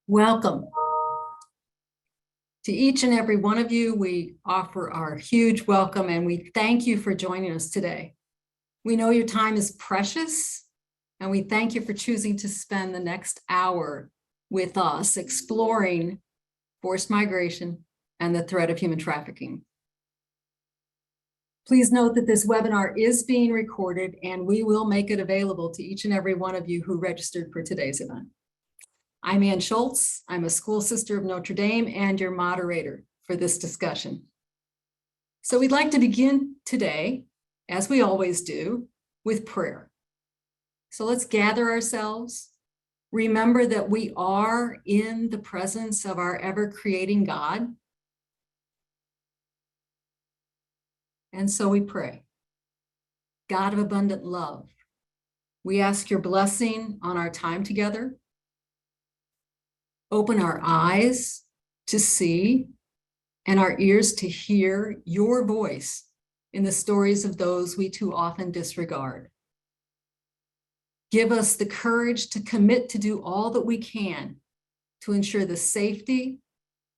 Welcome. To each and every one of you, we offer our huge welcome and we thank you for joining us today. We know your time is precious and we thank you for choosing to spend the next hour with us exploring forced migration and the threat of human trafficking. Please note that this webinar is being recorded and we will make it available to each and every one of you who registered for today's event. I'm Ann Schultz. I'm a school sister of Notre Dame and your moderator for this discussion. So we'd like to begin today, as we always do, with prayer. So let's gather ourselves. Remember that we are in the presence of our ever-creating God. And so we pray. God of abundant love, we ask your blessing on our time together. Open our eyes to see and our ears to hear your voice in the stories of those we too often disregard. Give us the courage to commit to do all that we can to ensure the safety,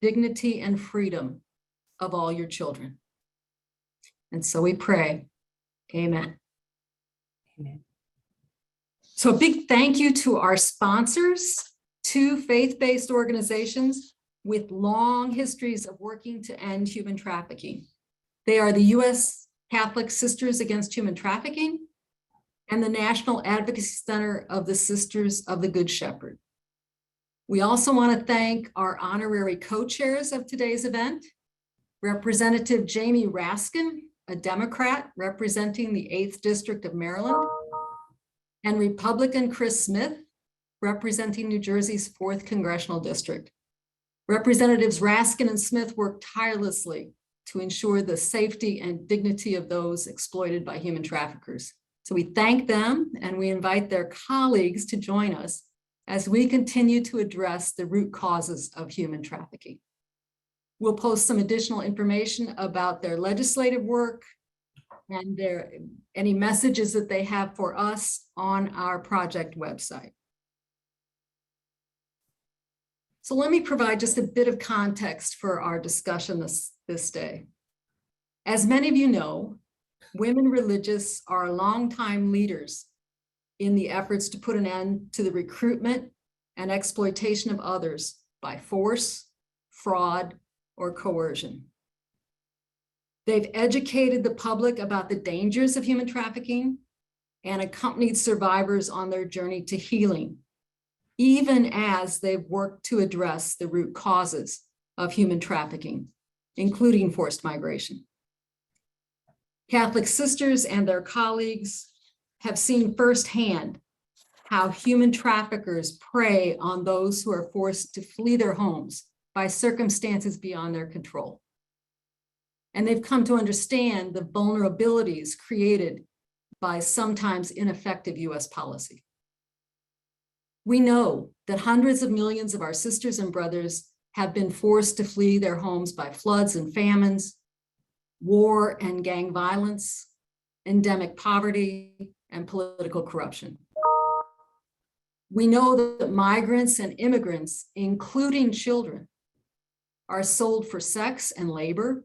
dignity, and freedom of all your children. And so we pray, amen. Amen. So a big thank you to our sponsors, two faith-based organizations with long histories of working to end human trafficking. They are the U.S. Catholic Sisters Against Human Trafficking and the National Advocacy Center of the Sisters of the Good Shepherd. We also want to thank our honorary co-chairs of today's event, Representative Jamie Raskin, a Democrat representing the 8th District of Maryland, and Republican Chris Smith, representing New Jersey's 4th Congressional District. Representatives Raskin and Smith worked tirelessly to ensure the safety and dignity of those exploited by human traffickers. So we thank them and we invite their colleagues to join us as we continue to address the root causes of human trafficking. We'll post some additional information about their legislative work and any messages that they have for us on our project website. So let me provide just a bit of context for our discussion this day. As many of you know, women religious are longtime leaders in the efforts to put an end to the recruitment and exploitation of others by force, fraud, or coercion. They've educated the public about the dangers of human trafficking and accompanied survivors on their journey to healing, even as they've worked to address the root causes of human trafficking, including forced migration. Catholic sisters and their colleagues have seen firsthand how human traffickers prey on those who are forced to flee their homes by circumstances beyond their control. And they've come to understand the vulnerabilities created by sometimes ineffective US policy. We know that hundreds of millions of our sisters and brothers have been forced to flee their homes by floods and famines, war and gang violence, endemic poverty, and political corruption. We know that migrants and immigrants, including children, are sold for sex and labor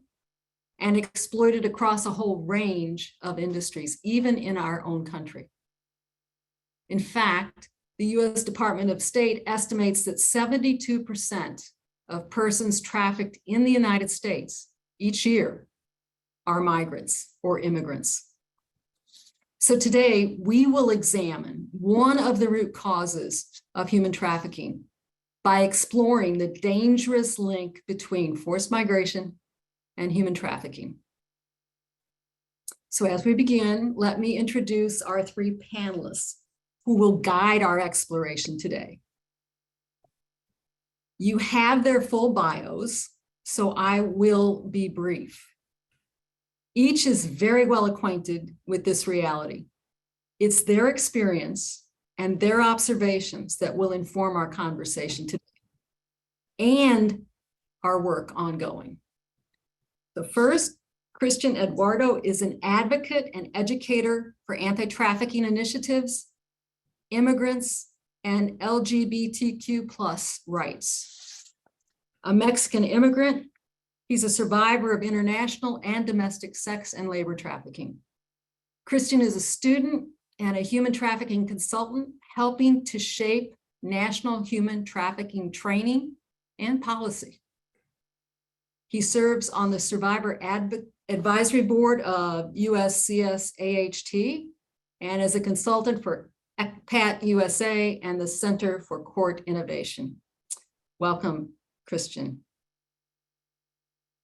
and exploited across a whole range of industries, even in our own country. In fact, the US Department of State estimates that 72% of persons trafficked in the United States each year are migrants or immigrants. So today we will examine one of the root causes of human trafficking by exploring the dangerous link between forced migration and human trafficking. So as we begin, let me introduce our three panelists who will guide our exploration today. You have their full bios, so I will be brief. Each is very well acquainted with this reality. It's their experience and their observations that will inform our conversation today and our work ongoing. The first, Christian Eduardo, is an advocate and educator for anti-trafficking initiatives, immigrants, and LGBTQ plus rights. A Mexican immigrant, he's a survivor of international and domestic sex and labor trafficking. Christian is a student and a human trafficking consultant helping to shape national human trafficking training and policy. He serves on the Survivor Advisory Board of USCSAHT and as a consultant for ECPAT USA and the Center for Court Innovation. Welcome, Christian.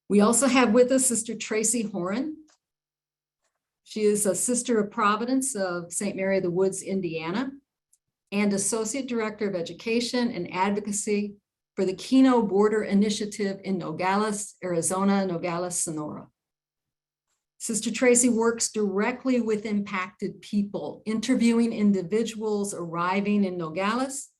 We also have with us Sister Tracy Horan. She is a Sister of Providence of St. Mary of the Woods, Indiana, and Associate Director of Education and Advocacy for the Keno Border Initiative in Nogales, Arizona, Nogales, Sonora. Sister Tracy works directly with impacted people, interviewing individuals arriving in Nogales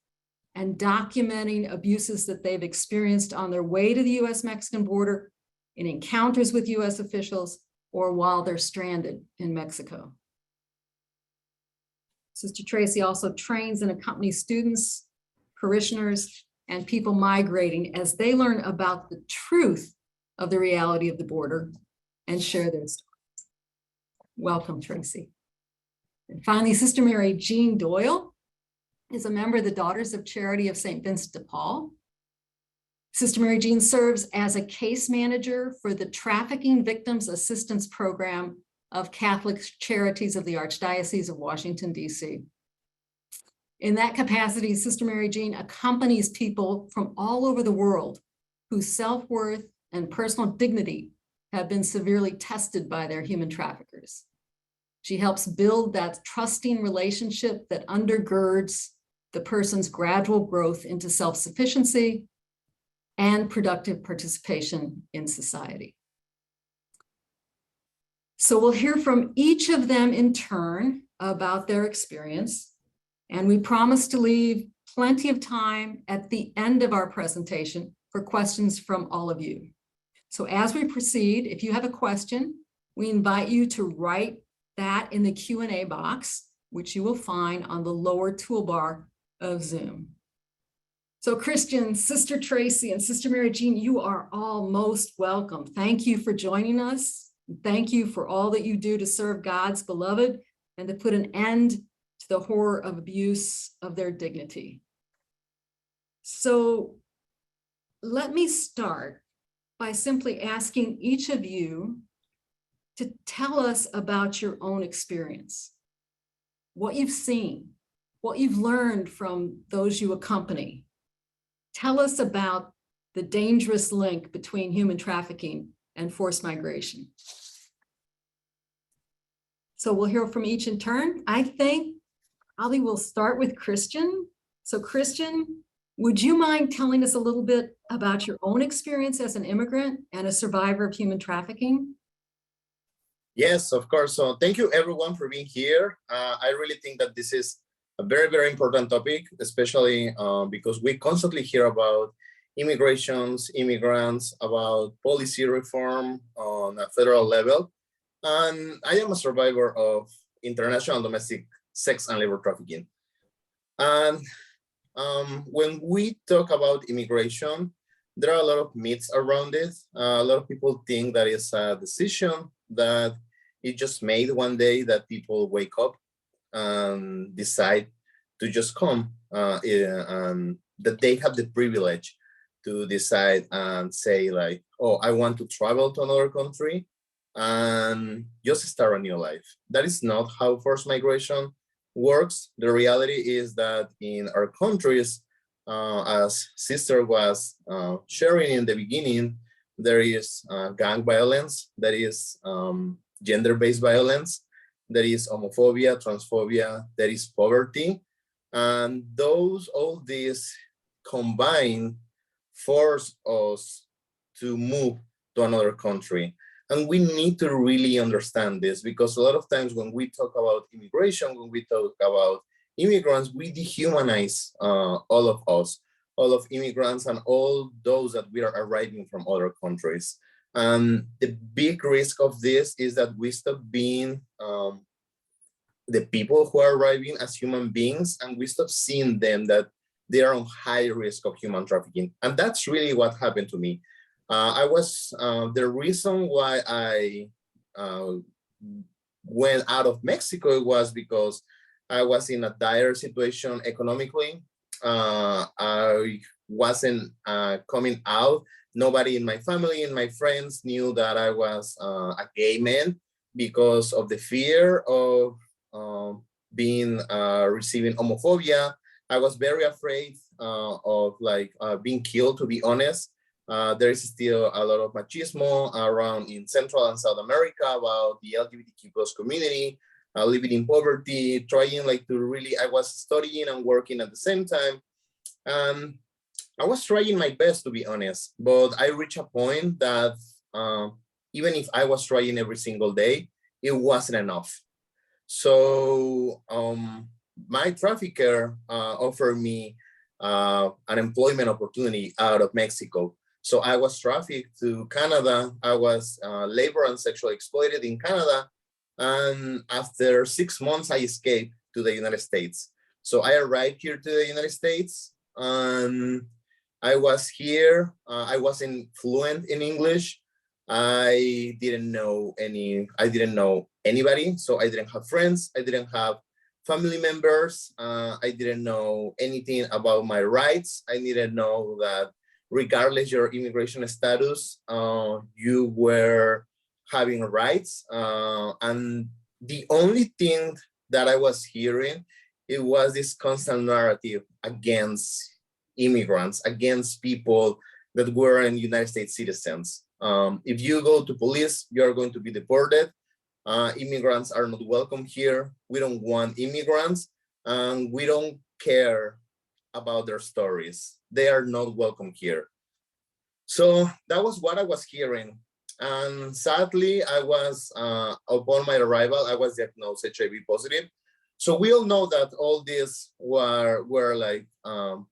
and documenting abuses that they've experienced on their way to the US-Mexican border, in encounters with US officials, or while they're stranded in Mexico. Sister Tracy also trains and accompanies students, parishioners, and people migrating as they learn about the truth of the reality of the border and share their stories. Welcome, Tracy. And finally, Sister Mary Jean Doyle is a member of the Daughters of Charity of St. Vincent de Paul. Sister Mary Jean serves as a case manager for the Trafficking Victims Assistance Program of Catholic Charities of the Archdiocese of Washington, D.C. In that capacity, Sister Mary Jean accompanies people from all over the world whose self-worth and personal dignity have been severely tested by their human traffickers. She helps build that trusting relationship that undergirds the person's gradual growth into self-sufficiency and productive participation in society. So we'll hear from each of them in turn about their experience, and we promise to leave plenty of time at the end of our presentation for questions from all of you. So as we proceed, if you have a question, we invite you to write that in the Q&A box, which you will find on the lower toolbar of Zoom. So Christian, Sister Tracy, and Sister Mary Jean, you are all most welcome. Thank you for joining us. Thank you for all that you do to serve God's beloved and to put an end to the horror of abuse of their dignity. So let me start by simply asking each of you to tell us about your own experience, what you've seen, what you've learned from those you accompany. Tell us about the dangerous link between human trafficking and forced migration. So we'll hear from each in turn. I think Ali will start with Christian. So Christian, would you mind telling us a little bit about your own experience as an immigrant and a survivor of human trafficking? Yes, of course. So thank you everyone for being here. I really think that this is a very, very important topic, especially because we constantly hear about immigrations, immigrants, about policy reform on a federal level. And I am a survivor of international and domestic sex and labor trafficking. And when we talk about immigration, there are a lot of myths around it. A lot of people think that it's a decision that it just made one day, that people wake up and decide to just come, and that they have the privilege to decide and say like, oh, I want to travel to another country and just start a new life. That is not how forced migration works. The reality is that in our countries, as Sister was sharing in the beginning, there is gang violence, there is gender-based violence, there is homophobia, transphobia, there is poverty. And all these combined force us to move to another country. And we need to really understand this, because a lot of times when we talk about immigration, when we talk about immigrants, we dehumanize all of us, all of immigrants and all those that we are arriving from other countries. And the big risk of this is that we stop being the people who are arriving as human beings, and we stop seeing them that they are on high risk of human trafficking. And that's really what happened to me. The reason why I went out of Mexico was because I was in a dire situation economically. I wasn't coming out. Nobody in my family and my friends knew that I was a gay man because of the fear of receiving homophobia. I was very afraid of being killed, to be honest. There is still a lot of machismo around in Central and South America about the LGBTQ plus community, living in poverty, trying I was studying and working at the same time. I was trying my best, to be honest, but I reached a point that even if I was trying every single day, it wasn't enough. So my trafficker offered me an employment opportunity out of Mexico. So I was trafficked to Canada. I was labor and sexually exploited in Canada. And after 6 months, I escaped to the United States. So I arrived here to the United States, and I was here. I wasn't fluent in English. I didn't know anybody. So I didn't have friends. I didn't have family members. I didn't know anything about my rights. I didn't know that regardless your immigration status, you were having rights. And the only thing that I was hearing, it was this constant narrative against immigrants, against people that were United States citizens. If you go to police, you are going to be deported. Immigrants are not welcome here. We don't want immigrants, and we don't care about their stories. They are not welcome here. So that was what I was hearing. And sadly, upon my arrival, I was diagnosed HIV positive. So we all know that all these were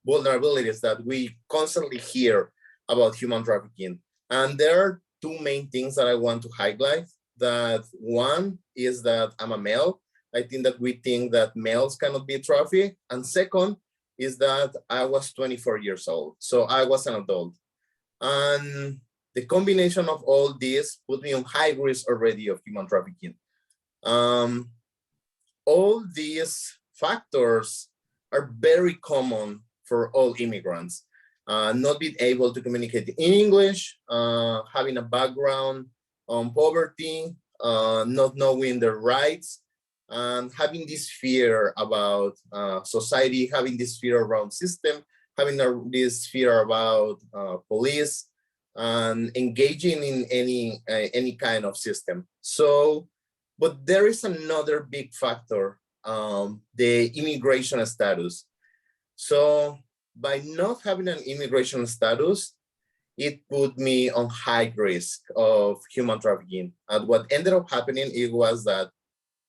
vulnerabilities that we constantly hear about human trafficking. And there are two main things that I want to highlight. That one is that I'm a male. I think that we think that males cannot be trafficked. And second is that I was 24 years old. So I was an adult. And the combination of all this put me on high risk already of human trafficking. All these factors are very common for all immigrants. Not being able to communicate in English, having a background on poverty, not knowing their rights, and having this fear about society, having this fear around system, having this fear about police, and engaging in any kind of system. So, but there is another big factor, the immigration status. So by not having an immigration status, it put me on high risk of human trafficking. And what ended up happening, it was that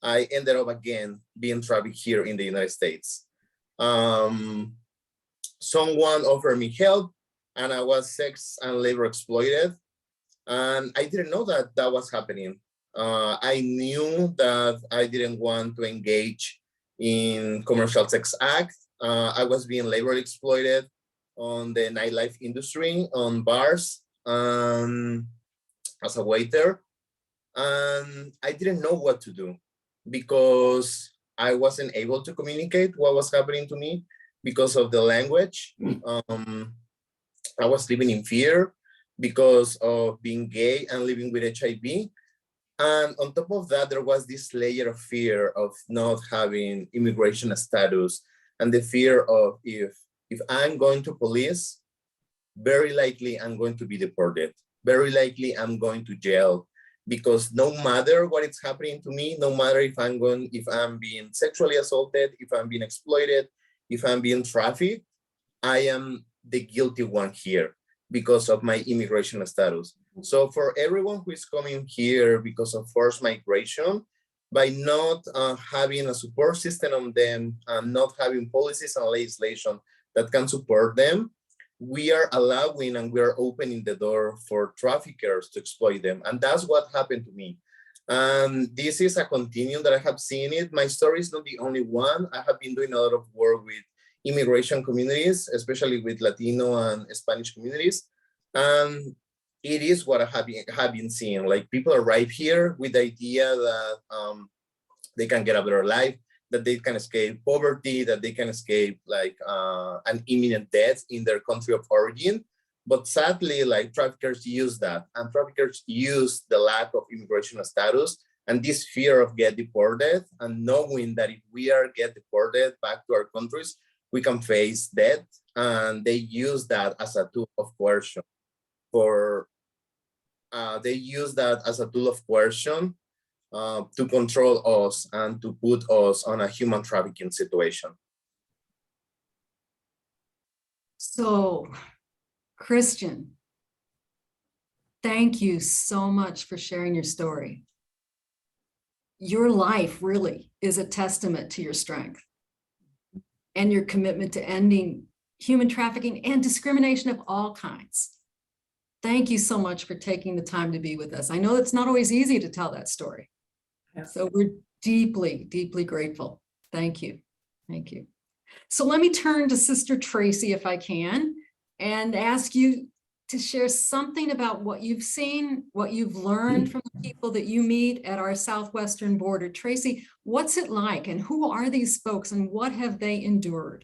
I ended up again being trafficked here in the United States. Someone offered me help, and I was sex and labor exploited. And I didn't know that that was happening. I knew that I didn't want to engage in commercial sex act. I was being labor exploited on the nightlife industry, on bars, as a waiter. And I didn't know what to do because I wasn't able to communicate what was happening to me because of the language. I was living in fear because of being gay and living with HIV. And on top of that, there was this layer of fear of not having immigration status and the fear of if I'm going to police, very likely I'm going to be deported. Very likely I'm going to jail, because no matter what is happening to me, no matter if I'm being sexually assaulted, if I'm being exploited, if I'm being trafficked, I am the guilty one here because of my immigration status. So for everyone who is coming here because of forced migration, by not having a support system on them and not having policies and legislation that can support them, we are allowing and we are opening the door for traffickers to exploit them. And that's what happened to me. And this is a continuum that I have seen it. My story is not the only one. I have been doing a lot of work with immigration communities, especially with Latino and Spanish communities. And it is what I have been seeing. Like, people arrive here with the idea that they can get a better life, that they can escape poverty, that they can escape like an imminent death in their country of origin. But sadly, like, traffickers use that, and traffickers use the lack of immigration status and this fear of get deported, and knowing that if we are get deported back to our countries, we can face death. And they use that as a tool of coercion to control us and to put us on a human trafficking situation. So, Christian, thank you so much for sharing your story. Your life really is a testament to your strength and your commitment to ending human trafficking and discrimination of all kinds. Thank you so much for taking the time to be with us. I know it's not always easy to tell that story. Yeah. So we're deeply, deeply grateful. Thank you. Thank you. So let me turn to Sister Tracy, if I can, and ask you to share something about what you've seen, what you've learned from the people that you meet at our southwestern border. Tracy, what's it like, and who are these folks, and what have they endured?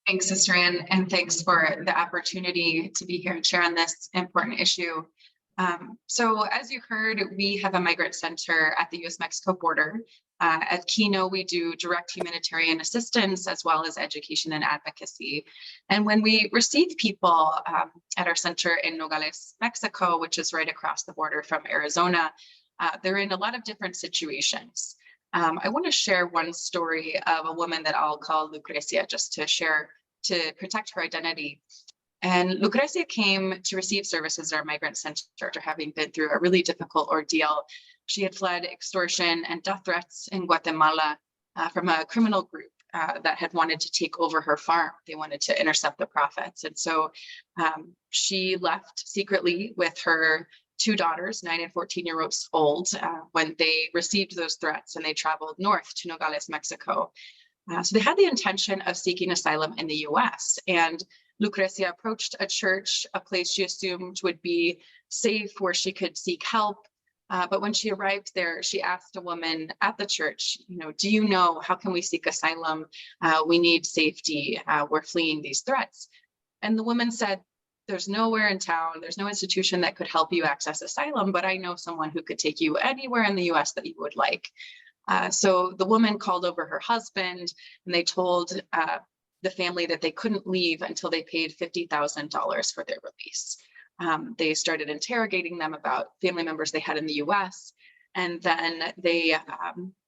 Thanks, Sister Ann, and thanks for the opportunity to be here and share on this important issue. So as you heard, we have a migrant center at the US-Mexico border. At Kino, we do direct humanitarian assistance as well as education and advocacy. And when we receive people at our center in Nogales, Mexico, which is right across the border from Arizona, they're in a lot of different situations. I want to share one story of a woman that I'll call Lucrecia, just to protect her identity. And Lucrecia came to receive services at our migrant center after having been through a really difficult ordeal. She had fled extortion and death threats in Guatemala from a criminal group that had wanted to take over her farm. They wanted to intercept the profits. And so she left secretly with her two daughters, 9 and 14-year-olds old, when they received those threats, and they traveled north to Nogales, Mexico. So they had the intention of seeking asylum in the US, and Lucrecia approached a church, a place she assumed would be safe where she could seek help. But when she arrived there, she asked a woman at the church, do you know, how can we seek asylum? We need safety. We're fleeing these threats. And the woman said, there's nowhere in town, there's no institution that could help you access asylum, but I know someone who could take you anywhere in the US that you would like. So the woman called over her husband, and they told the family that they couldn't leave until they paid $50,000 for their release. They started interrogating them about family members they had in the US, and then they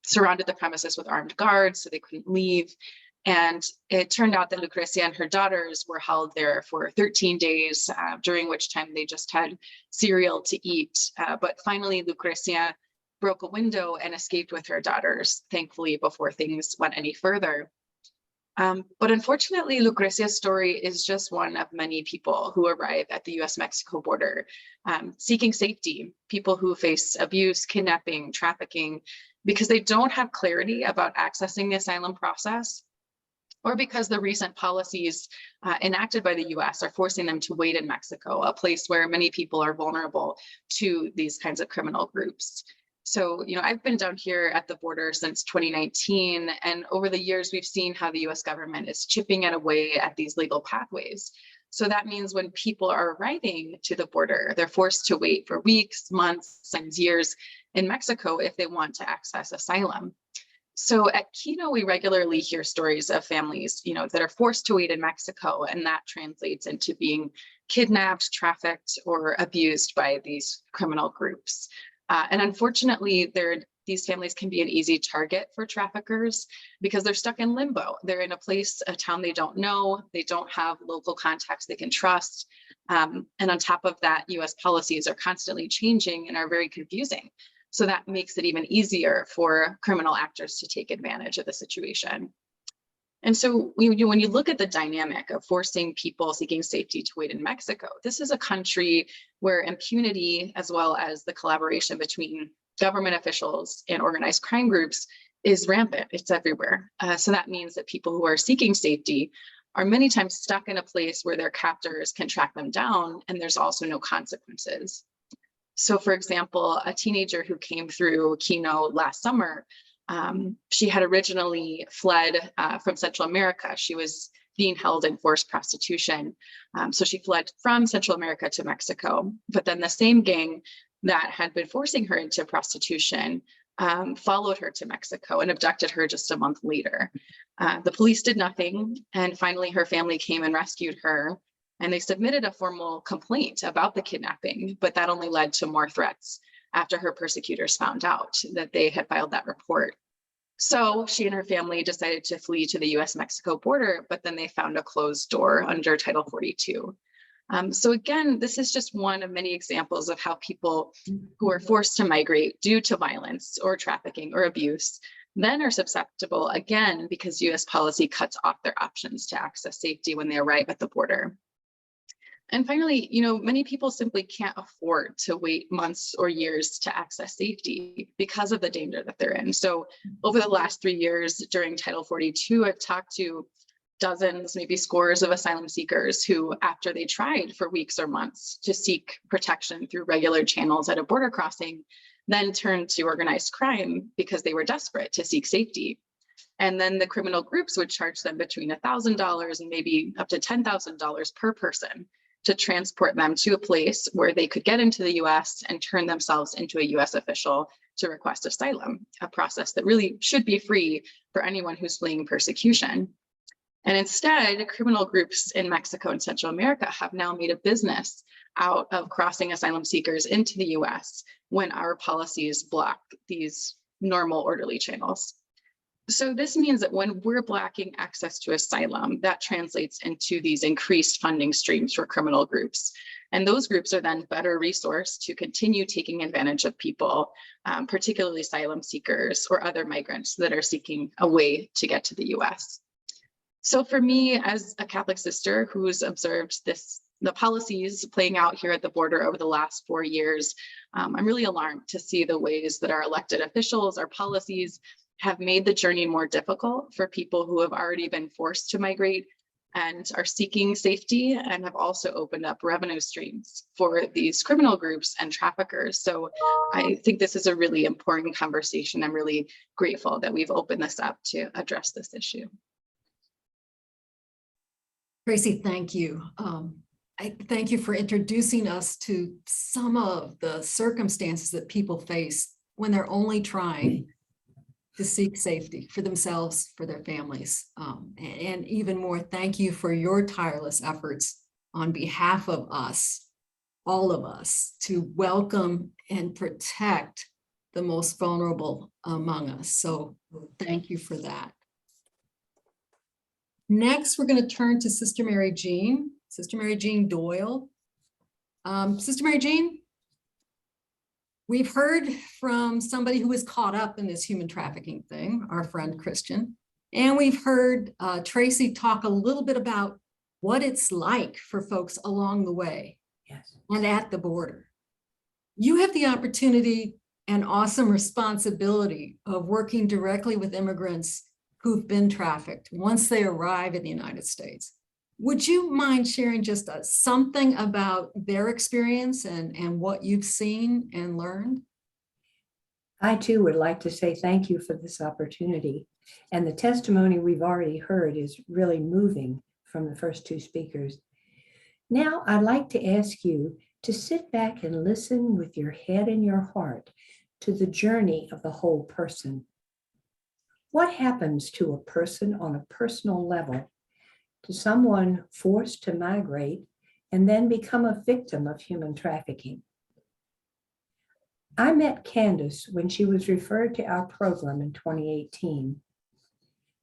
surrounded the premises with armed guards so they couldn't leave. And it turned out that Lucrecia and her daughters were held there for 13 days, during which time they just had cereal to eat. But finally, Lucrecia broke a window and escaped with her daughters, thankfully, before things went any further. But unfortunately, Lucrecia's story is just one of many people who arrive at the US-Mexico border seeking safety, people who face abuse, kidnapping, trafficking, because they don't have clarity about accessing the asylum process, or because the recent policies enacted by the US are forcing them to wait in Mexico, a place where many people are vulnerable to these kinds of criminal groups. So, I've been down here at the border since 2019, and over the years, we've seen how the US government is chipping away at these legal pathways. So that means when people are arriving to the border, they're forced to wait for weeks, months, and years in Mexico if they want to access asylum. So at Kino, we regularly hear stories of families, that are forced to wait in Mexico, and that translates into being kidnapped, trafficked, or abused by these criminal groups. And unfortunately, these families can be an easy target for traffickers because they're stuck in limbo. They're in a town they don't know, they don't have local contacts they can trust. And on top of that, US policies are constantly changing and are very confusing. So that makes it even easier for criminal actors to take advantage of the situation. And so when you look at the dynamic of forcing people seeking safety to wait in Mexico, this is a country where impunity, as well as the collaboration between government officials and organized crime groups, is rampant. It's everywhere. So that means that people who are seeking safety are many times stuck in a place where their captors can track them down, and there's also no consequences. So for example, a teenager who came through Kino last summer, she had originally fled from Central America. She was being held in forced prostitution. So she fled from Central America to Mexico, but then the same gang that had been forcing her into prostitution followed her to Mexico and abducted her just a month later. The police did nothing, and finally her family came and rescued her, and they submitted a formal complaint about the kidnapping, but that only led to more threats after her persecutors found out that they had filed that report. So she and her family decided to flee to the US-Mexico border, but then they found a closed door under Title 42. So again, this is just one of many examples of how people who are forced to migrate due to violence or trafficking or abuse then are susceptible again because US policy cuts off their options to access safety when they arrive at the border. And finally, many people simply can't afford to wait months or years to access safety because of the danger that they're in. So over the last 3 years during Title 42, I've talked to dozens, maybe scores of asylum seekers who, after they tried for weeks or months to seek protection through regular channels at a border crossing, then turned to organized crime because they were desperate to seek safety. And then the criminal groups would charge them between $1,000 and maybe up to $10,000 per person to transport them to a place where they could get into the US and turn themselves into a US official to request asylum, a process that really should be free for anyone who's fleeing persecution. And instead, criminal groups in Mexico and Central America have now made a business out of crossing asylum seekers into the US when our policies block these normal orderly channels. So this means that when we're blocking access to asylum, that translates into these increased funding streams for criminal groups. And those groups are then better resourced to continue taking advantage of people, particularly asylum seekers or other migrants that are seeking a way to get to the US. So for me, as a Catholic sister who's observed the policies playing out here at the border over the last 4 years, I'm really alarmed to see the ways that our elected officials, our policies, have made the journey more difficult for people who have already been forced to migrate and are seeking safety, and have also opened up revenue streams for these criminal groups and traffickers. So I think this is a really important conversation. I'm really grateful that we've opened this up to address this issue. Tracy, thank you. I thank you for introducing us to some of the circumstances that people face when they're only trying to seek safety for themselves, for their families. And even more, thank you for your tireless efforts on behalf of us, all of us, to welcome and protect the most vulnerable among us. So thank you for that. Next, we're going to turn to Sister Mary Jean Doyle. Sister Mary Jean, we've heard from somebody who was caught up in this human trafficking thing, our friend Christian, and we've heard Tracy talk a little bit about what it's like for folks along the way. Yes. And at the border. You have the opportunity and awesome responsibility of working directly with immigrants who've been trafficked once they arrive in the United States. Would you mind sharing just something about their experience and what you've seen and learned? I too would like to say thank you for this opportunity. And the testimony we've already heard is really moving from the first two speakers. Now I'd like to ask you to sit back and listen with your head and your heart to the journey of the whole person. What happens to a person on a personal level, to someone forced to migrate and then become a victim of human trafficking? I met Candace when she was referred to our program in 2018.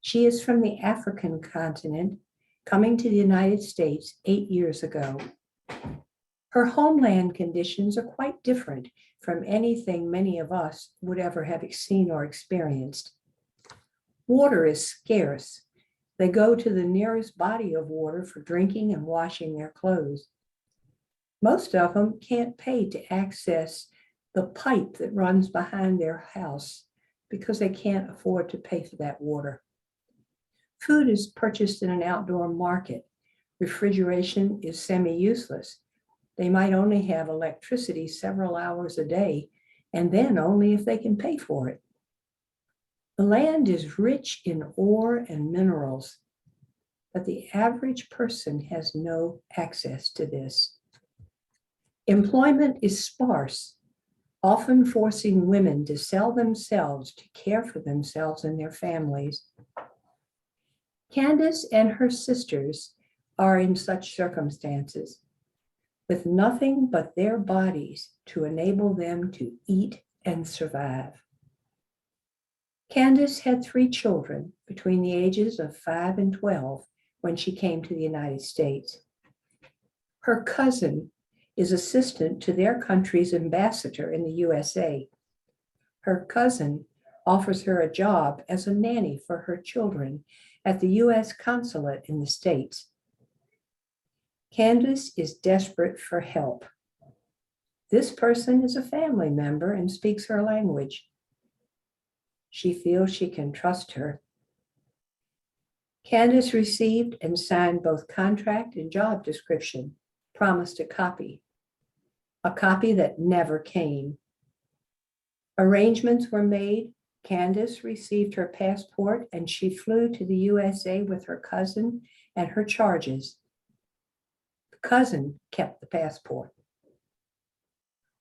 She is from the African continent, coming to the United States 8 years ago. Her homeland conditions are quite different from anything many of us would ever have seen or experienced. Water is scarce. They go to the nearest body of water for drinking and washing their clothes. Most of them can't pay to access the pipe that runs behind their house because they can't afford to pay for that water. Food is purchased in an outdoor market. Refrigeration is semi-useless. They might only have electricity several hours a day, and then only if they can pay for it. The land is rich in ore and minerals, but the average person has no access to this. Employment is sparse, often forcing women to sell themselves to care for themselves and their families. Candace and her sisters are in such circumstances, with nothing but their bodies to enable them to eat and survive. Candace had 3 children between the ages of 5 and 12 when she came to the United States. Her cousin is assistant to their country's ambassador in the USA. Her cousin offers her a job as a nanny for her children at the US consulate in the States. Candace is desperate for help. This person is a family member and speaks her language. She feels she can trust her. Candace received and signed both contract and job description, promised a copy that never came. Arrangements were made. Candace received her passport and she flew to the USA with her cousin and her charges. The cousin kept the passport.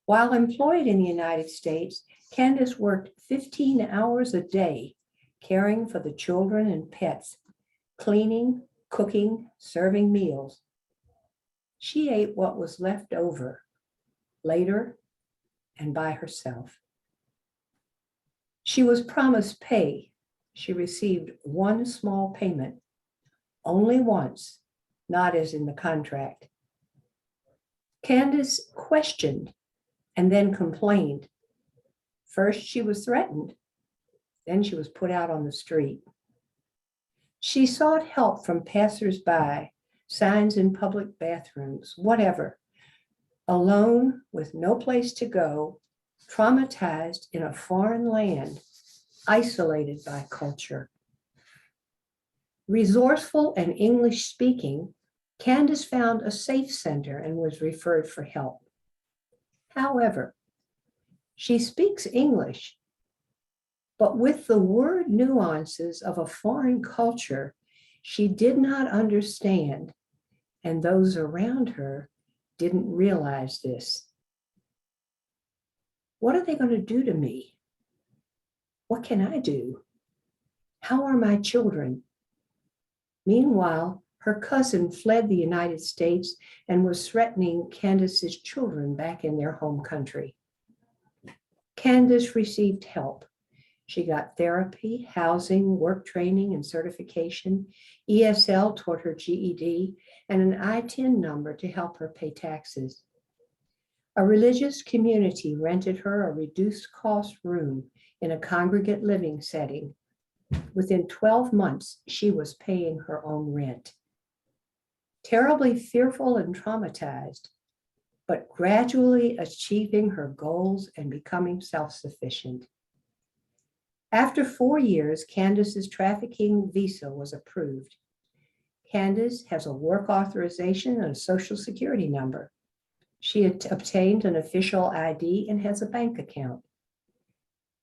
While employed in the United States, Candace worked 15 hours a day, caring for the children and pets, cleaning, cooking, serving meals. She ate what was left over, later and by herself. She was promised pay. She received one small payment, only once, not as in the contract. Candace questioned and then complained. First, she was threatened. Then she was put out on the street. She sought help from passers-by, signs in public bathrooms, whatever. Alone, with no place to go, traumatized in a foreign land, isolated by culture. Resourceful and English-speaking, Candace found a safe center and was referred for help. However, she speaks English, but with the word nuances of a foreign culture, she did not understand, and those around her didn't realize this. What are they going to do to me? What can I do? How are my children? Meanwhile, her cousin fled the United States and was threatening Candace's children back in their home country. Candace received help. She got therapy, housing, work training, and certification. ESL taught her GED and an ITIN number to help her pay taxes. A religious community rented her a reduced cost room in a congregate living setting. Within 12 months, she was paying her own rent. Terribly fearful and traumatized, but gradually achieving her goals and becoming self-sufficient. After 4 years, Candace's trafficking visa was approved. Candace has a work authorization and a social security number. She had obtained an official ID and has a bank account.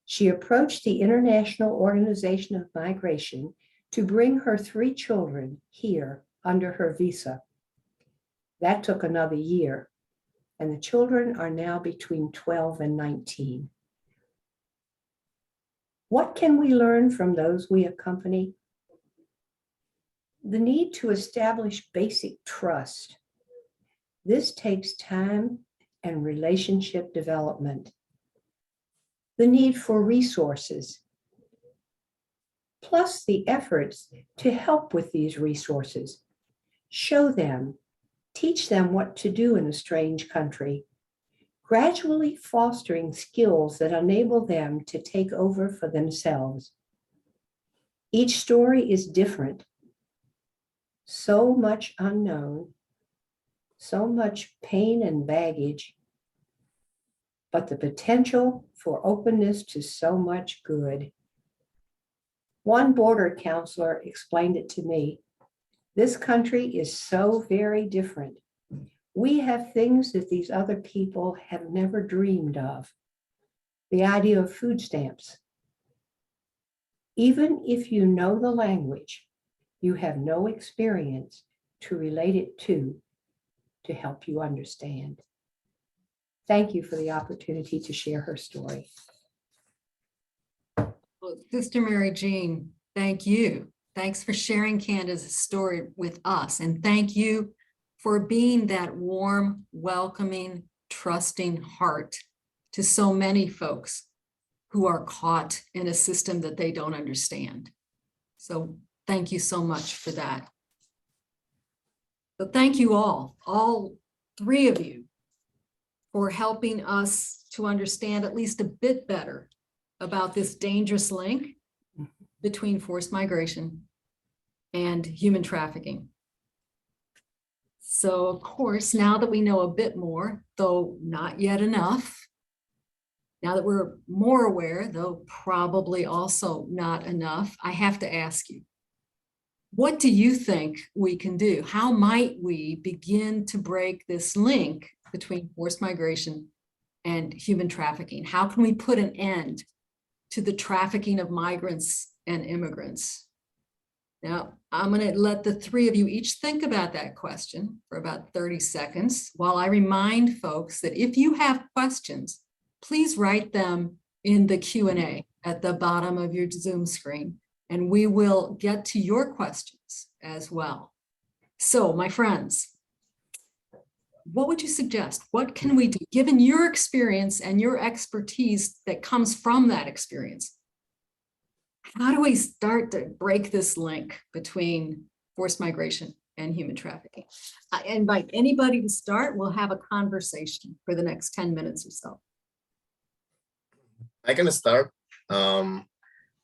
She approached the International Organization of Migration to bring her 3 children here under her visa. That took another year, and the children are now between 12 and 19. What can we learn from those we accompany? The need to establish basic trust. This takes time and relationship development. The need for resources, plus the efforts to help with these resources. Show them, teach them what to do in a strange country, gradually fostering skills that enable them to take over for themselves. Each story is different, So much unknown, so much pain and baggage, but the potential for openness to so much good. One border counselor explained it to me. This country is so very different. We have things that these other people have never dreamed of. The idea of food stamps. Even if you know the language, you have no experience to relate it to help you understand. Thank you for the opportunity to share her story. Well, Sister Mary Jean, thank you. Thanks for sharing Candace's story with us. And thank you for being that warm, welcoming, trusting heart to so many folks who are caught in a system that they don't understand. So thank you so much for that. So thank you all three of you, for helping us to understand at least a bit better about this dangerous link between forced migration and human trafficking. So of course, now that we know a bit more, though not yet enough, now that we're more aware, though probably also not enough, I have to ask you, what do you think we can do? How might we begin to break this link between forced migration and human trafficking? How can we put an end to the trafficking of migrants and immigrants? Now, I'm going to let the three of you each think about that question for about 30 seconds while I remind folks that if you have questions, please write them in the Q&A at the bottom of your Zoom screen, and we will get to your questions as well. So, my friends, what would you suggest? What can we do, given your experience and your expertise that comes from that experience? How do we start to break this link between forced migration and human trafficking? I invite anybody to start. We'll have a conversation for the next 10 minutes or so. I can start. I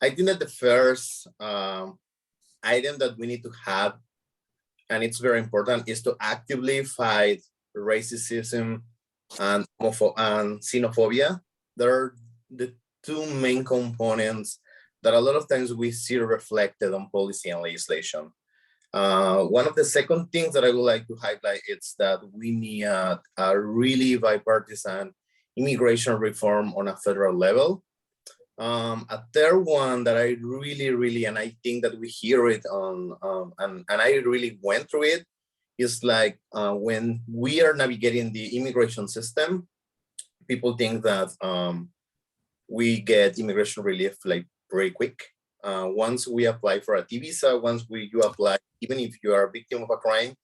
think that the first item that we need to have, and it's very important, is to actively fight racism and xenophobia. There are the two main components that a lot of times we see reflected on policy and legislation. One of the second things that I would like to highlight is that we need a really bipartisan immigration reform on a federal level. A third one that I really, and I think that we hear it on, and I really went through it, is like when we are navigating the immigration system, people think that we get immigration relief like very quick. Once we apply for a T visa, once you apply, even if you are a victim of a crime,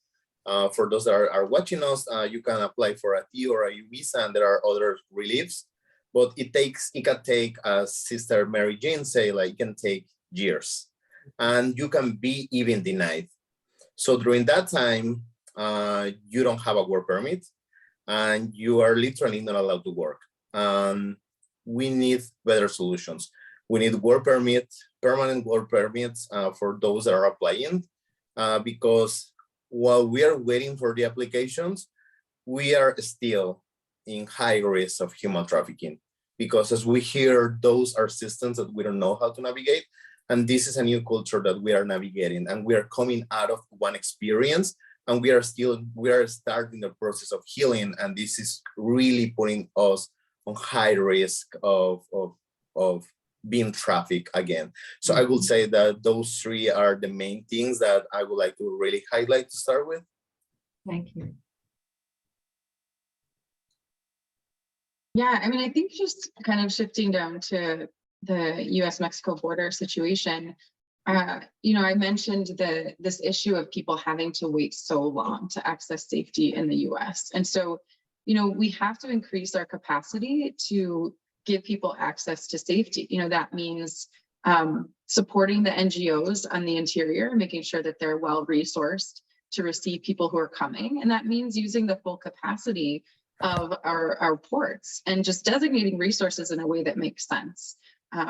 for those that are watching us, you can apply for a T or a U visa, and there are other reliefs. But it can take, as Sister Mary Jean say, like it can take years, and you can be even denied. So during that time, you don't have a work permit, and you are literally not allowed to work. We need better solutions. We need work permits, permanent work permits for those that are applying, because while we are waiting for the applications, we are still in high risk of human trafficking, because as we hear, those are systems that we don't know how to navigate. And this is a new culture that we are navigating, and we are coming out of one experience, and we are starting the process of healing. And this is really putting us on high risk of being trafficked again. So I would say that those three are the main things that I would like to really highlight to start with. Thank you. Yeah, I mean, I think just kind of shifting down to the US-Mexico border situation, I mentioned this issue of people having to wait so long to access safety in the US. And so, we have to increase our capacity to give people access to safety. That means supporting the NGOs on the interior, making sure that they're well-resourced to receive people who are coming. And that means using the full capacity of our ports and just designating resources in a way that makes sense.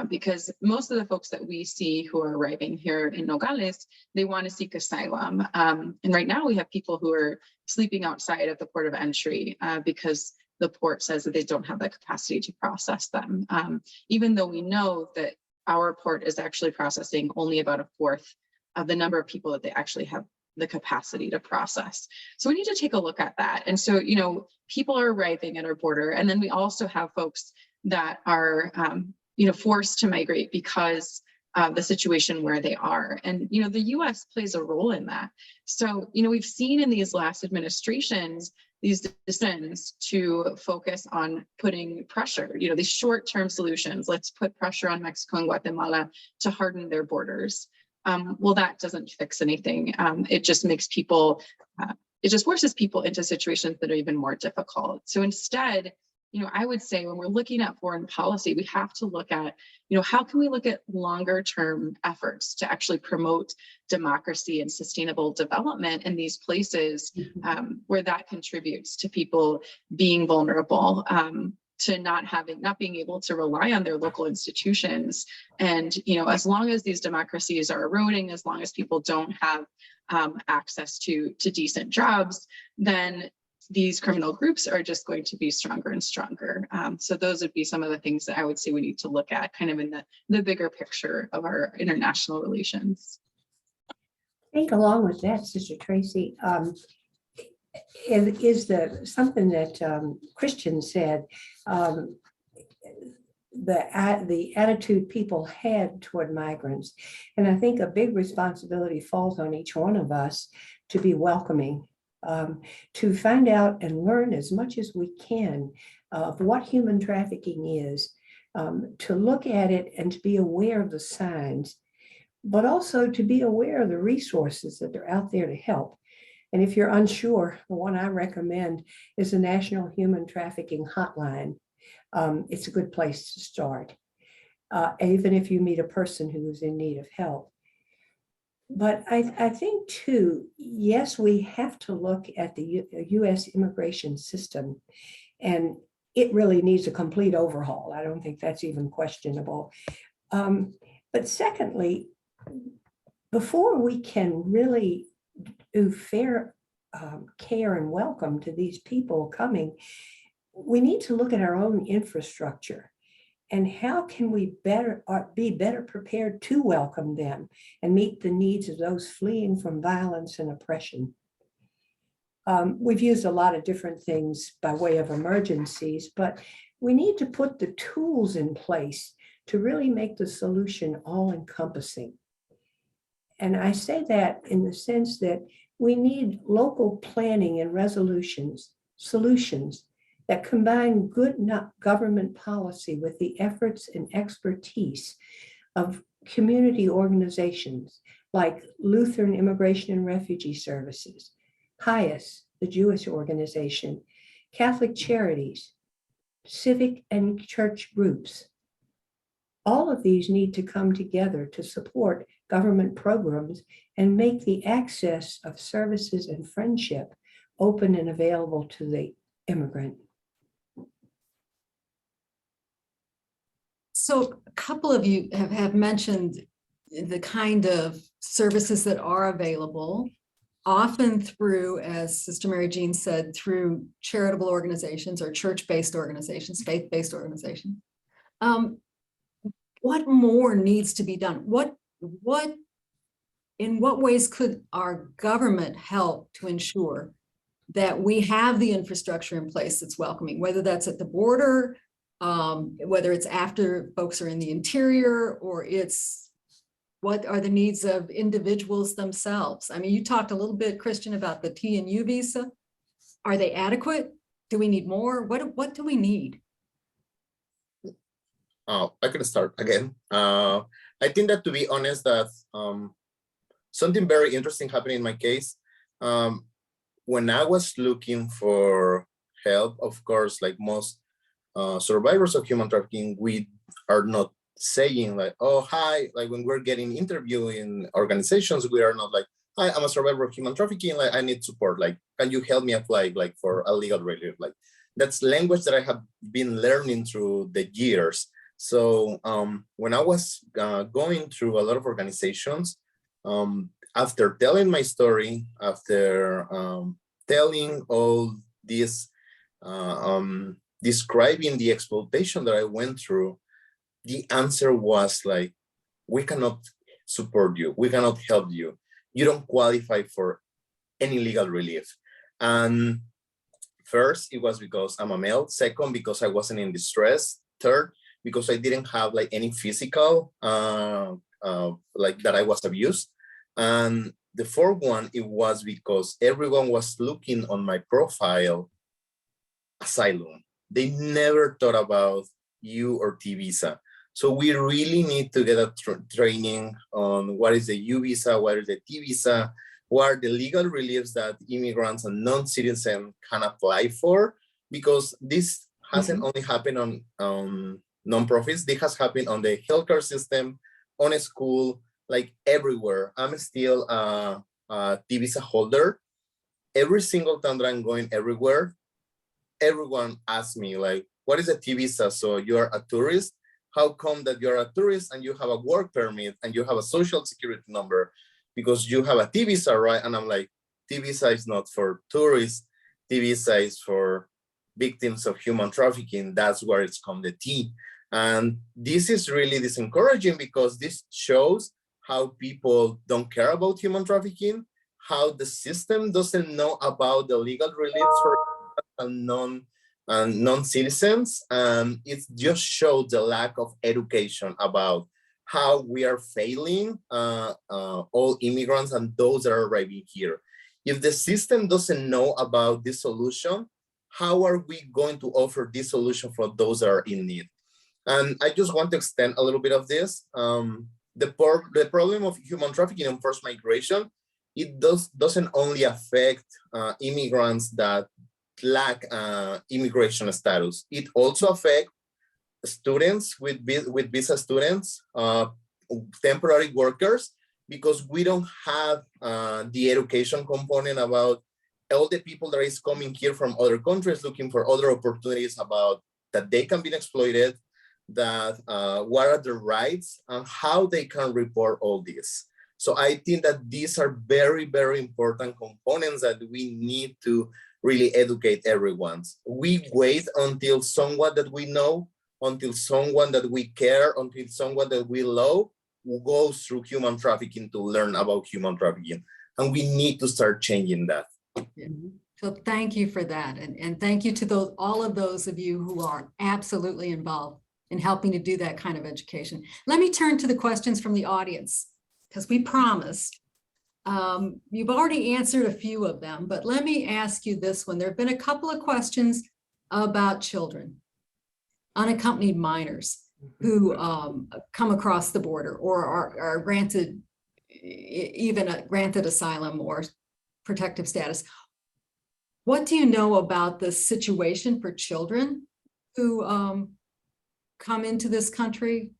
because most of the folks that we see who are arriving here in Nogales, they want to seek asylum. And right now we have people who are sleeping outside of the port of entry because the port says that they don't have the capacity to process them, even though we know that our port is actually processing only about a fourth of the number of people that they actually have the capacity to process. So we need to take a look at that. And so, people are arriving at our border, and then we also have folks that are, forced to migrate because of the situation where they are. And, the US plays a role in that. So, we've seen in these last administrations, these decisions to focus on putting pressure, these short-term solutions. Let's put pressure on Mexico and Guatemala to harden their borders. Well, that doesn't fix anything. It just makes people, it just forces people into situations that are even more difficult. So instead, I would say when we're looking at foreign policy, we have to look at, how can we look at longer term efforts to actually promote democracy and sustainable development in these places where that contributes to people being vulnerable, to not being able to rely on their local institutions. And, as long as these democracies are eroding, as long as people don't have access to decent jobs, then these criminal groups are just going to be stronger and stronger. So those would be some of the things that I would say we need to look at kind of in the bigger picture of our international relations. I think along with that, Sister Tracy, is something that Christian said, the attitude people had toward migrants. And I think a big responsibility falls on each one of us to be welcoming, to find out and learn as much as we can of what human trafficking is, to look at it and to be aware of the signs, but also to be aware of the resources that are out there to help. And if you're unsure, the one I recommend is the National Human Trafficking Hotline. It's a good place to start, even if you meet a person who is in need of help. But I think too, yes, we have to look at the US immigration system, and it really needs a complete overhaul. I don't think that's even questionable. But secondly, before we can really do fair care and welcome to these people coming, we need to look at our own infrastructure and how can we be better prepared to welcome them and meet the needs of those fleeing from violence and oppression. We've used a lot of different things by way of emergencies, but we need to put the tools in place to really make the solution all-encompassing. And I say that in the sense that we need local planning and solutions that combine good government policy with the efforts and expertise of community organizations like Lutheran Immigration and Refugee Services, HIAS, the Jewish organization, Catholic Charities, civic and church groups. All of these need to come together to support government programs and make the access of services and friendship open and available to the immigrant. So a couple of you have mentioned the kind of services that are available, often through, as Sister Mary Jean said, through charitable organizations or church-based organizations, faith-based organizations. What more needs to be done? In what ways could our government help to ensure that we have the infrastructure in place that's welcoming, whether that's at the border, whether it's after folks are in the interior, or it's what are the needs of individuals themselves? I mean, you talked a little bit, Christian, about the T and U visa. Are they adequate? Do we need more? What do we need? I can start again. I think that, to be honest, that something very interesting happened in my case. When I was looking for help, of course, like most survivors of human trafficking, we are not saying like, oh, hi, like when we're getting interviewed in organizations, we are not like, hi, I'm a survivor of human trafficking, like I need support, like, can you help me apply like for a legal relief? Like, that's language that I have been learning through the years. So when I was going through a lot of organizations, after telling my story, after telling all this, describing the exploitation that I went through, the answer was like, we cannot support you. We cannot help you. You don't qualify for any legal relief. And first, it was because I'm a male. Second, because I wasn't in distress. Third, because I didn't have like any physical, like that I was abused. And the fourth one, it was because everyone was looking on my profile, asylum. They never thought about U or T visa. So we really need to get a training on what is the U visa, what is the T visa, what are the legal reliefs that immigrants and non-citizens can apply for, because this hasn't only happened on nonprofits, this has happened on the healthcare system, on a school, like everywhere. I'm still a T visa holder. Every single time that I'm going everywhere, everyone asks me like, what is a T visa? So you're a tourist? How come that you're a tourist and you have a work permit and you have a social security number? Because you have a T visa, right? And I'm like, T visa is not for tourists. T visa is for victims of human trafficking. That's where it's come the T. And this is really disencouraging because this shows how people don't care about human trafficking, how the system doesn't know about the legal reliefs for non-citizens. It just shows the lack of education about how we are failing all immigrants and those that are arriving here. If the system doesn't know about this solution, how are we going to offer this solution for those that are in need? And I just want to extend a little bit of this. The problem of human trafficking and forced migration, it doesn't only affect immigrants that lack immigration status. It also affects students with visa students, temporary workers, because we don't have the education component about all the people that is coming here from other countries looking for other opportunities, about that they can be exploited, that what are the rights and how they can report all this. So I think that these are very, very important components that we need to really educate everyone. We wait until someone that we know, until someone that we care, until someone that we love goes through human trafficking to learn about human trafficking. And we need to start changing that. Yeah. So thank you for that. And thank you to all of those of you who are absolutely involved in helping to do that kind of education. Let me turn to the questions from the audience, because we promised. You've already answered a few of them, but let me ask you this one. There have been a couple of questions about children, unaccompanied minors who come across the border or are granted, even granted asylum or protective status. What do you know about the situation for children who come into this country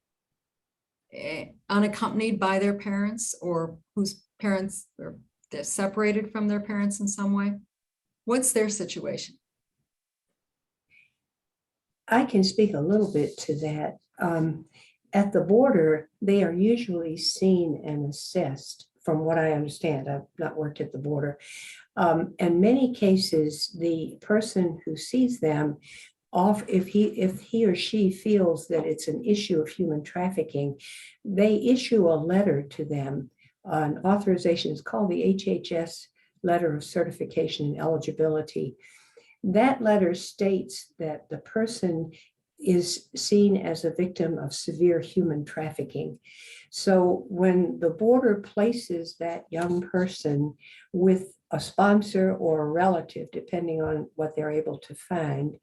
unaccompanied by their parents, or whose parents they're separated from their parents in some way? What's their situation? I can speak a little bit to that. At the border, they are usually seen and assessed, from what I understand. I've not worked at the border. In many cases, the person who sees them if he or she feels that it's an issue of human trafficking, they issue a letter to them. An authorization is called the HHS Letter of Certification and Eligibility. That letter states that the person is seen as a victim of severe human trafficking. So when the border places that young person with a sponsor or a relative, depending on what they're able to find,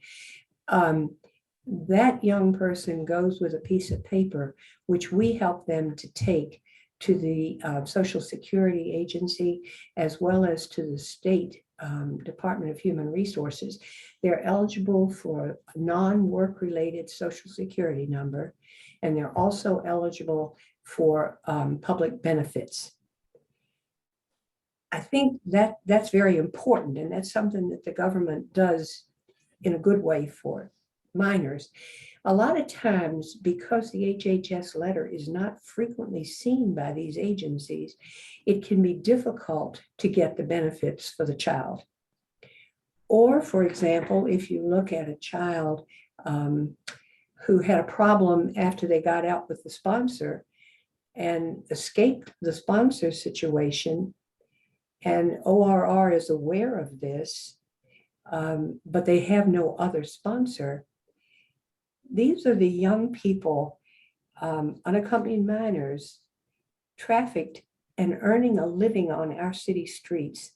that young person goes with a piece of paper, which we help them to take to the Social Security Agency, as well as to the State Department of Human Resources. They're eligible for a non-work related Social Security number, and they're also eligible for public benefits. I think that's very important, and that's something that the government does in a good way for minors, a lot of times, because the HHS letter is not frequently seen by these agencies, it can be difficult to get the benefits for the child. Or, for example, if you look at a child who had a problem after they got out with the sponsor and escaped the sponsor situation, and ORR is aware of this, but they have no other sponsor. These are the young people, unaccompanied minors, trafficked and earning a living on our city streets.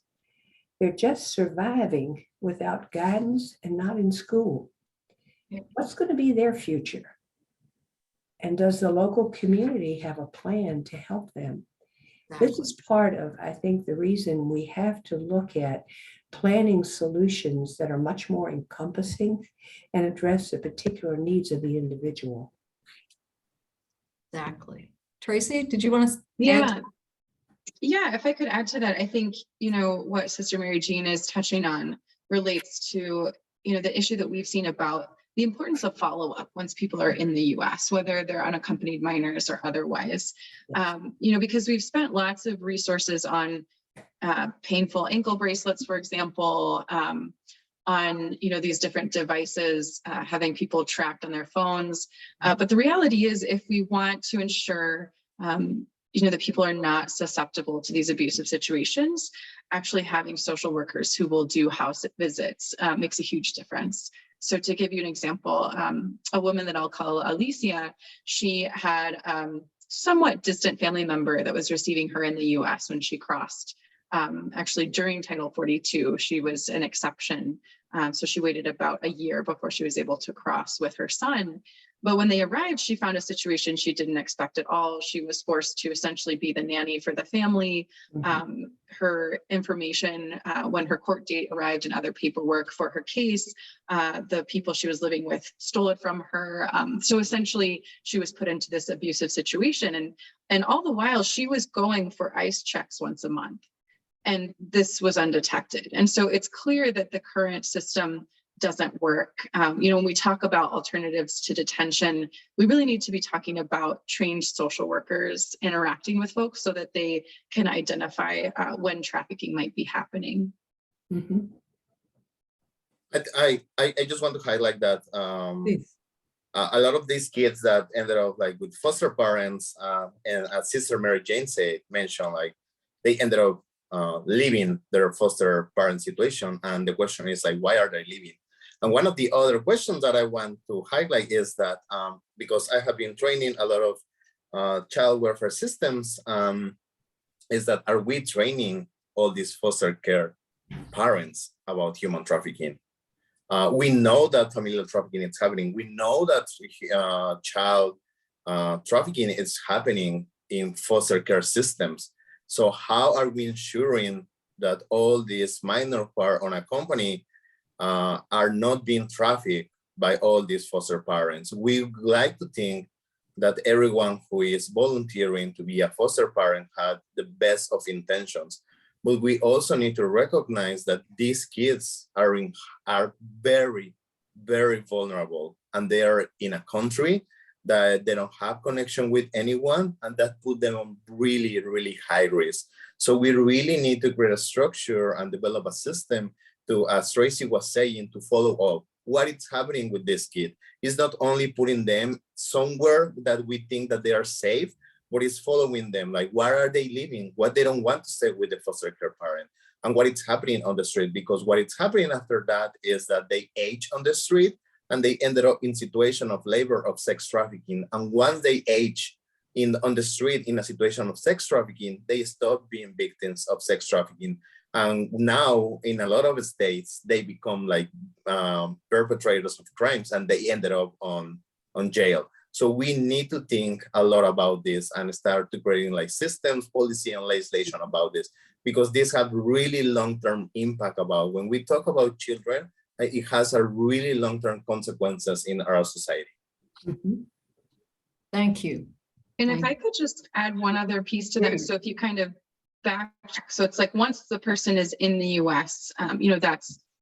They're just surviving without guidance and not in school. What's going to be their future? And does the local community have a plan to help them? This is part of, I think, the reason we have to look at planning solutions that are much more encompassing and address the particular needs of the individual. Exactly. Tracy, did you want to Yeah. Yeah, if I could add to that, I think, what Sister Mary Jean is touching on relates to, the issue that we've seen about the importance of follow-up once people are in the US, whether they're unaccompanied minors or otherwise. Because we've spent lots of resources on painful ankle bracelets, for example, on these different devices, having people tracked on their phones. But the reality is, if we want to ensure that people are not susceptible to these abusive situations, actually having social workers who will do house visits makes a huge difference. So to give you an example, a woman that I'll call Alicia, she had somewhat distant family member that was receiving her in the US when she crossed. Actually, during Title 42, she was an exception. So she waited about a year before she was able to cross with her son. But when they arrived, she found a situation she didn't expect at all. She was forced to essentially be the nanny for the family. Her information, when her court date arrived and other paperwork for her case, the people she was living with stole it from her. So essentially, she was put into this abusive situation. And all the while, she was going for ICE checks once a month. And this was undetected. And so it's clear that the current system doesn't work. When we talk about alternatives to detention, we really need to be talking about trained social workers interacting with folks so that they can identify when trafficking might be happening. I just want to highlight that a lot of these kids that ended up like with foster parents, and as Sister Mary Jane mentioned, like they ended up leaving their foster parent situation. And the question is like, why are they leaving? And one of the other questions that I want to highlight is that because I have been training a lot of child welfare systems, is that are we training all these foster care parents about human trafficking? We know that familial trafficking is happening. We know that child trafficking is happening in foster care systems. So how are we ensuring that all these minors who are unaccompanied are not being trafficked by all these foster parents? We like to think that everyone who is volunteering to be a foster parent had the best of intentions, but we also need to recognize that these kids are very, very vulnerable, and they are in a country that they don't have connection with anyone, and that put them on really, really high risk. So we really need to create a structure and develop a system to, as Tracy was saying, to follow up what is happening with this kid. It's not only putting them somewhere that we think that they are safe, but it's following them, like where are they living, what they don't want to stay with the foster care parent, and what is happening on the street. Because what is happening after that is that they age on the street, and they ended up in situation of labor, of sex trafficking. And once they age on the street in a situation of sex trafficking, they stop being victims of sex trafficking. And now in a lot of states, they become like perpetrators of crimes, and they ended up on jail. So we need to think a lot about this and start to creating like systems, policy, and legislation about this, because this have really long-term impact about when we talk about children. It has a really long-term consequences in our society. Thank you. And if I could just add one other piece to that. So if you kind of backtrack, so it's like once the person is in the US,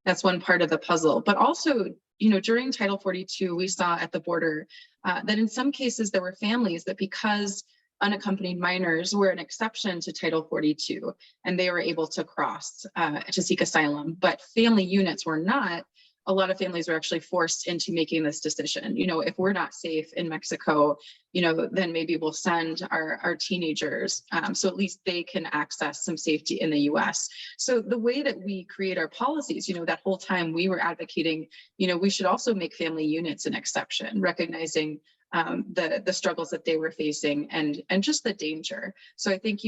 that's one part of the puzzle, but also during Title 42, we saw at the border that in some cases there were families that, because unaccompanied minors were an exception to Title 42, and they were able to cross to seek asylum, but family units were not. A lot of families were actually forced into making this decision. If we're not safe in Mexico, then maybe we'll send our teenagers so at least they can access some safety in the US. So the way that we create our policies, that whole time we were advocating, we should also make family units an exception, recognizing the struggles that they were facing and just the danger. So I think,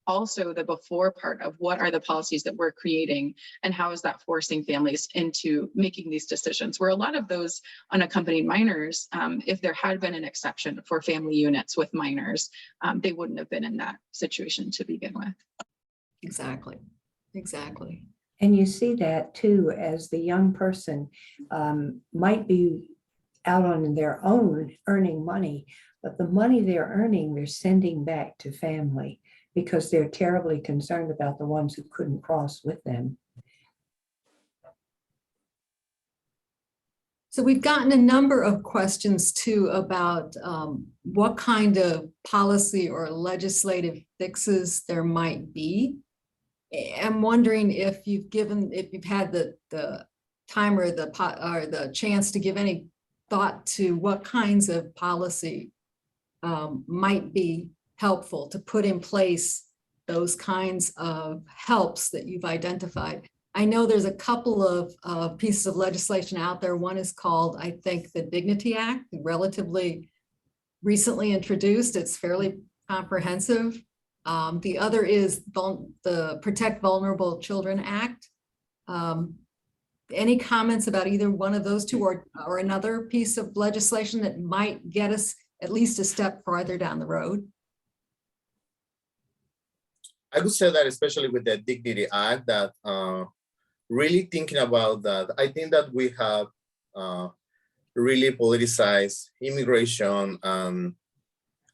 also the before part of what are the policies that we're creating and how is that forcing families into making these decisions, where a lot of those unaccompanied minors, if there had been an exception for family units with minors, they wouldn't have been in that situation to begin with. Exactly. Exactly. And you see that too, as the young person might be out on their own earning money, but the money they're earning, they're sending back to family because they're terribly concerned about the ones who couldn't cross with them. So we've gotten a number of questions too about what kind of policy or legislative fixes there might be. I'm wondering if you've had the time or the chance to give any thought to what kinds of policy might be helpful to put in place those kinds of helps that you've identified. I know there's a couple of pieces of legislation out there. One is called, I think, the Dignity Act, relatively recently introduced. It's fairly comprehensive. The other is the Protect Vulnerable Children Act. Any comments about either one of those two or another piece of legislation that might get us at least a step farther down the road? I would say that especially with the Dignity Act, that really thinking about that, I think that we have really politicized immigration.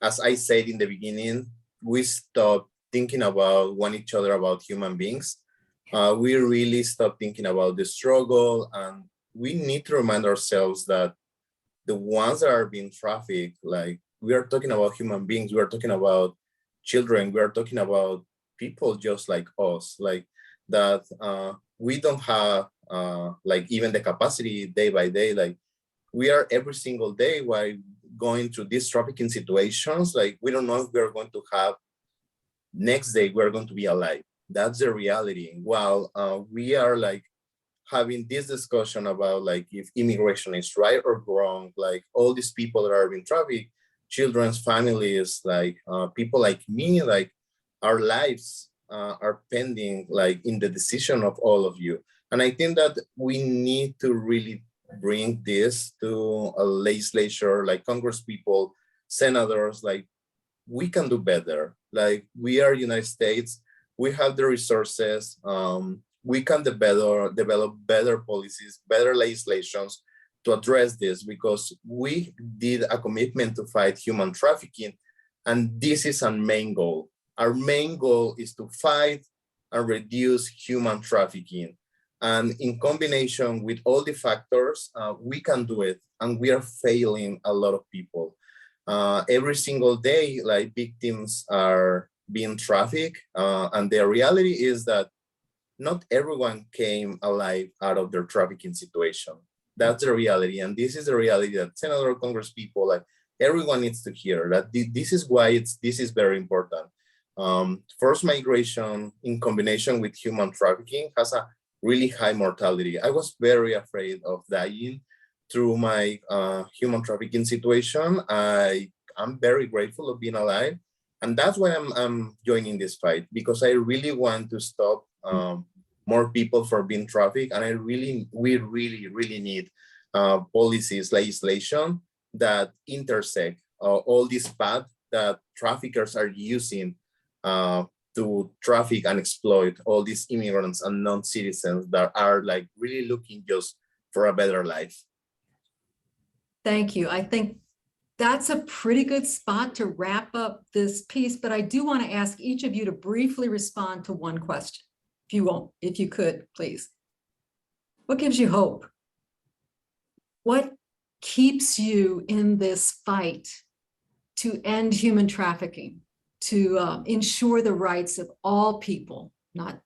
As I said in the beginning, we stopped thinking about one each other, about human beings. We really stopped thinking about the struggle, and we need to remind ourselves that the ones that are being trafficked, like, we are talking about human beings, we are talking about children, we are talking about people just like us, like that. We don't have like even the capacity day by day, like we are every single day while going through these trafficking situations, like we don't know if we're going to have next day we're going to be alive. That's the reality. While we are like having this discussion about like if immigration is right or wrong, like all these people that are being trafficked, children's families, like people like me, like our lives are pending like in the decision of all of you. And I think that we need to really bring this to a legislature, like Congress people, senators, like we can do better. Like we are United States, we have the resources, we can develop better policies, better legislations to address this, because we did a commitment to fight human trafficking, and this is our main goal. Our main goal is to fight and reduce human trafficking. And in combination with all the factors, we can do it, and we are failing a lot of people. Every single day, like victims are being trafficked, and the reality is that not everyone came alive out of their trafficking situation. That's the reality, and this is the reality that Senator, Congress people, like everyone needs to hear that this is why this is very important. Forced migration in combination with human trafficking has a really high mortality. I was very afraid of dying through my human trafficking situation. I'm very grateful of being alive. And that's why I'm joining this fight, because I really want to stop more people from being trafficked. And we really need policies, legislation that intersect all these paths that traffickers are using to traffic and exploit all these immigrants and non-citizens that are like really looking just for a better life. Thank you. I think that's a pretty good spot to wrap up this piece, but I do want to ask each of you to briefly respond to one question, if you could, please. What gives you hope? what keeps you in this fight to end human trafficking, to ensure the rights of all people, not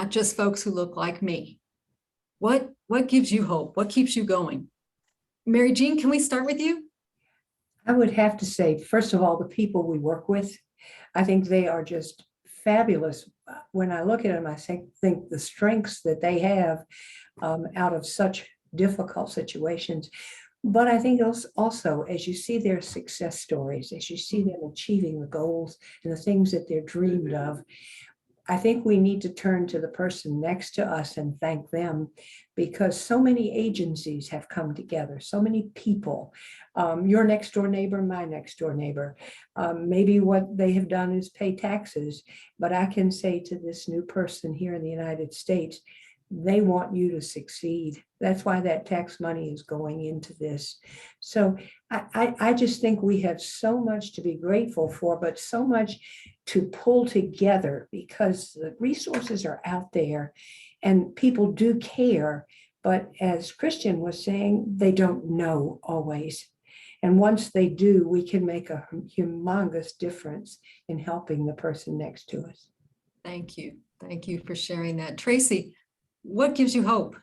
just folks who look like me? What gives you hope? What keeps you going? Mary Jean, can we start with you? I would have to say, first of all, the people we work with, I think they are just fabulous. When I look at them, I think the strengths that they have out of such difficult situations. But I think also, as you see their success stories, as you see them achieving the goals and the things that they're dreamed of, I think we need to turn to the person next to us and thank them, because so many agencies have come together, so many people, your next door neighbor, my next door neighbor. Maybe what they have done is pay taxes, but I can say to this new person here in the United States, they want you to succeed. That's why that tax money is going into this. So I just think we have so much to be grateful for, but so much to pull together, because the resources are out there and people do care. But as Christian was saying, they don't know always. And once they do, we can make a humongous difference in helping the person next to us. Thank you. Thank you for sharing that. Tracy, what gives you hope?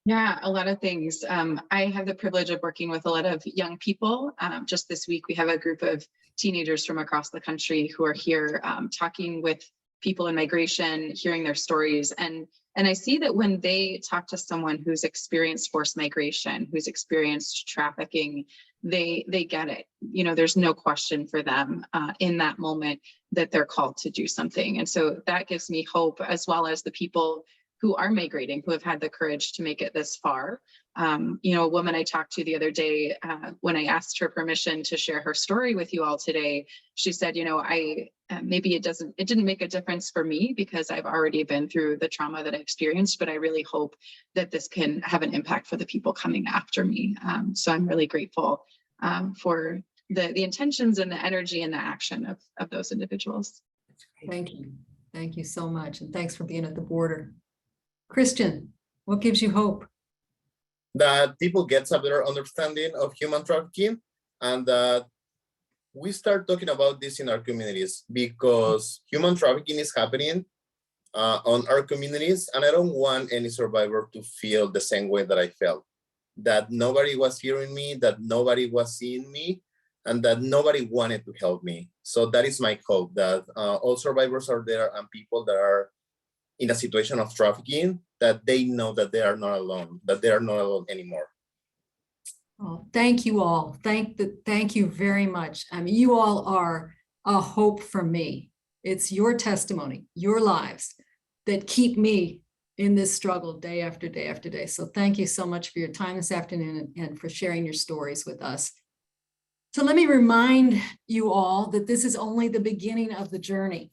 Yeah, a lot of things. I have the privilege of working with a lot of young people. Just this week, we have a group of teenagers from across the country who are here talking with people in migration, hearing their stories. And I see that when they talk to someone who's experienced forced migration, who's experienced trafficking, they get it. You know, there's no question for them in that moment that they're called to do something. And so that gives me hope, as well as the people who are migrating, who have had the courage to make it this far. You know, a woman I talked to the other day, when I asked her permission to share her story with you all today, she said, you know, maybe it didn't make a difference for me because I've already been through the trauma that I experienced, but I really hope that this can have an impact for the people coming after me. So I'm really grateful for the intentions and the energy and the action of those individuals. Thank you. Thank you so much. And thanks for being at the border. Christian, what gives you hope? That people get a better understanding of human trafficking, and that we start talking about this in our communities, because human trafficking is happening on our communities, and I don't want any survivor to feel the same way that I felt, that nobody was hearing me, that nobody was seeing me, and that nobody wanted to help me. So that is my hope, that all survivors are there, and people that are in a situation of trafficking, that they know that they are not alone, that they are not alone anymore. Oh, thank you all. Thank you very much. I mean, you all are a hope for me. It's your testimony, your lives that keep me in this struggle day after day after day. So thank you so much for your time this afternoon and for sharing your stories with us. So let me remind you all that this is only the beginning of the journey.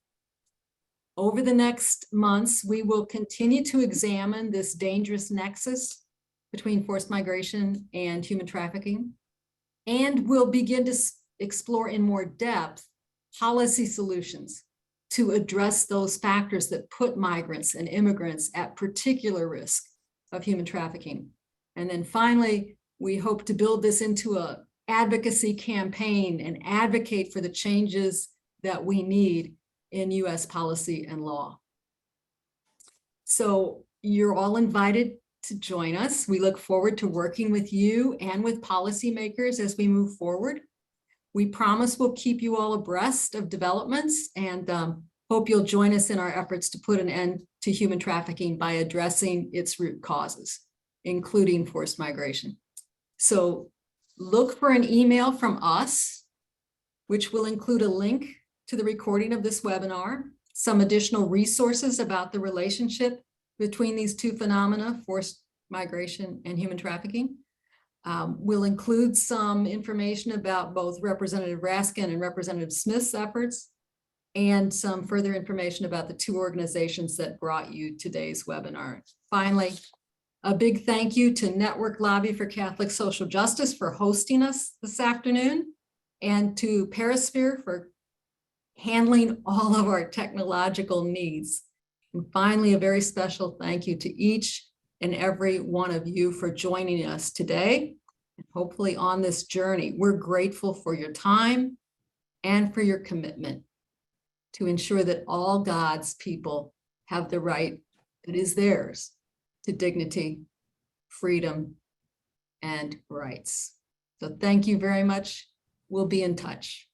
Over the next months, we will continue to examine this dangerous nexus between forced migration and human trafficking, and we'll begin to explore in more depth policy solutions to address those factors that put migrants and immigrants at particular risk of human trafficking. And then finally, we hope to build this into an advocacy campaign and advocate for the changes that we need in US policy and law. So you're all invited to join us. We look forward to working with you and with policymakers as we move forward. We promise we'll keep you all abreast of developments, and hope you'll join us in our efforts to put an end to human trafficking by addressing its root causes, including forced migration. So look for an email from us, which will include a link to the recording of this webinar, some additional resources about the relationship between these two phenomena, forced migration and human trafficking. We'll include some information about both Representative Raskin and Representative Smith's efforts, and some further information about the two organizations that brought you today's webinar. Finally, a big thank you to Network Lobby for Catholic Social Justice for hosting us this afternoon, and to Perisphere for handling all of our technological needs. And finally, a very special thank you to each and every one of you for joining us today, and hopefully on this journey. We're grateful for your time and for your commitment to ensure that all God's people have the right that is theirs to dignity, freedom, and rights. So thank you very much. We'll be in touch.